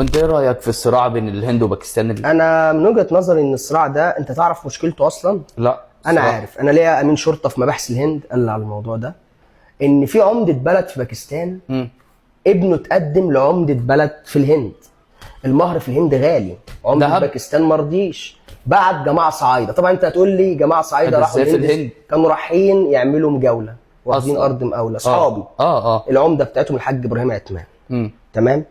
وانت ايه رايك في الصراع بين الهند وباكستان انا من وجهه نظري ان الصراع ده، انت تعرف مشكلته اصلا؟ لا انا صراحة. عارف، انا ليا امين شرطه في مباحث الهند قال لي على الموضوع ده، ان في عمده بلد في باكستان ابنه اتقدم لعمده بلد في الهند. المهر في الهند غالي، عمده دهب؟ باكستان ما رضيش، بعت جماعه صعايده. طبعا انت هتقول لي جماعه صعايده طب راحوا ازاي في الهند؟ كانوا رايحين يعملوا مجاوله، واخدين أصلاً. ارض مقاوله. اصحابي العمده بتاعتهم الحاج ابراهيم عثمان. تمام،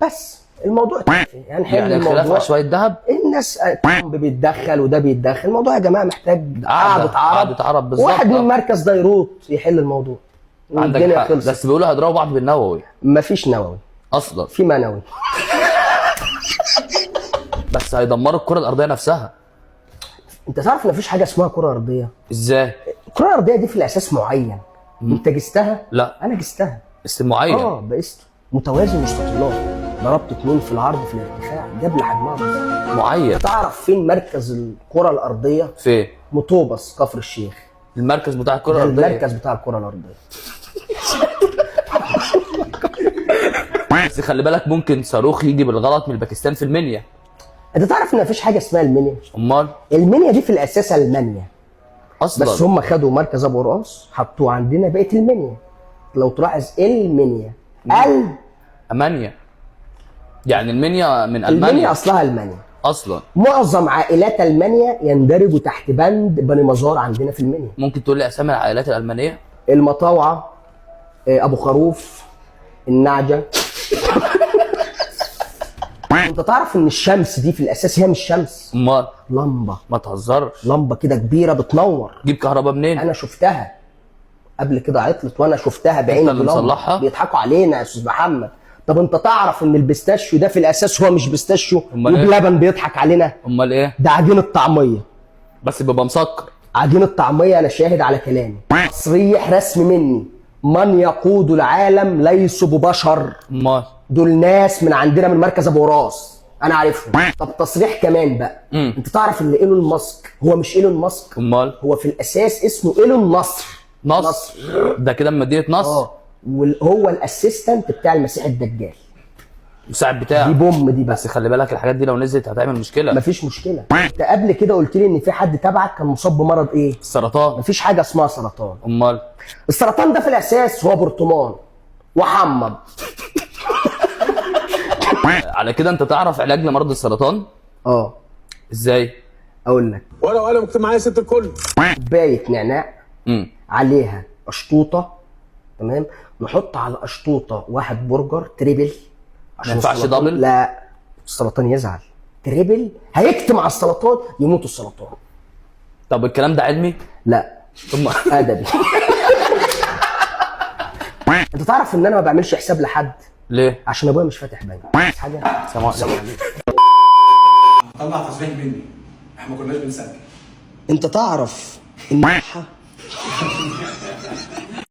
بس الموضوع تافه، يعني نحل يعني الخلاف الموضوع. على شويه ذهب. الناس ترامب بيتدخل وده بيتدخل، الموضوع يا جماعه محتاج قعده عرب بالظبط. واحد من المركز ده يروط يحل الموضوع. عندك الدنيا حق، خلصت. بس بيقولوا هيضربوا بعض بالنووي. مفيش نووي اصلا في منوي. بس هيدمروا الكره الارضيه نفسها. انت تعرف ان مفيش حاجه اسمها كره ارضيه؟ ازاي؟ الكره الارضيه دي في الاساس معين. انت جستها؟ لا انا جستها. اسم معين. بقست متوازي مستطيلات، ضربت 2 في العرض في الارتفاع جاب لي حجمها معين. تعرف فين مركز الكره الارضيه؟ فين؟ مطوبس كفر الشيخ. المركز بتاع الكره ده الارضيه. المركز بتاع الكره الارضيه. بس خلي بالك ممكن صاروخ يجي بالغلط من باكستان في المنيا. انت تعرف ان مفيش حاجه اسمها المنيا؟ امال؟ المنيا دي في الاساس المانيا اصلا بس هم خدوا مركز ابو قراص حطوه عندنا بقت المنيا. لو تلاحظ المنيا المانيا، يعني المنيا من المانيا. المنيا اصلها المانيا اصلا. معظم عائلات المانيا يندرجوا تحت بند بني مزار عندنا في المنيا. ممكن تقول لي اسامي العائلات الالمانيه؟ المطاوعه، ابو خروف، النعجه. انت تعرف ان الشمس دي في الاساس هي مش شمس؟ امال؟ لمبه. ما تهزرش. لمبه كده كبيره بتنور. جيب كهرباء منين؟ انا شفتها قبل كده عطلت وانا شفتها بعيني. انت اللي مصلحها؟ بيضحكوا علينا يا استاذ محمد. طب انت تعرف ان البيستاشيو ده في الاساس هو مش بيستاشيو وبلبن بيضحك علينا؟ امال ايه؟ ده عجين الطعميه، بس بيبقى مسكر. عجين الطعميه. انا شاهد على كلامي، تصريح رسمي مني. من يقود العالم ليسوا ببشر، امال؟ دول ناس من عندنا من مركز ابو قراص، انا عارفهم. طب تصريح كمان بقى. انت تعرف ان ايلون ماسك هو مش ايلون ماسك؟ امال؟ هو في الاساس اسمه ايلون نصر. نصر ده كده من مدينه نصر. وهو الاسيستنت بتاع المسيح الدجال، المساعد بتاعه. دي بوم دي. بس خلي بالك الحاجات دي لو نزلت هتعمل مشكله. مفيش مشكله. انت قبل كده قلت لي ان في حد تبعك كان مصاب بمرض ايه؟ السرطان. مفيش حاجه اسمها سرطان. امال؟ السرطان ده في الاساس هو برطمان وحمض. على كده انت تعرف علاج لمرض السرطان؟ ازاي؟ اقول لك. ورقه وقلم اكتب معايا ست الكل. كوبايه نعناع عليها اشطوطه، تمام، نحط على الاشطوطه واحد برجر تريبل. ما ينفعش دبل؟ لا، السرطان يزعل. تريبل هيكتم على السرطان يموت السرطان. طب الكلام ده علمي؟ لا ادبي. انت تعرف ان انا ما بعملش حساب لحد؟ ليه؟ عشان ابويا مش فاتح بنك. حاجه سلام عليكم. طلع تصريح مني، احنا ما كناش بنسجل. انت تعرف ان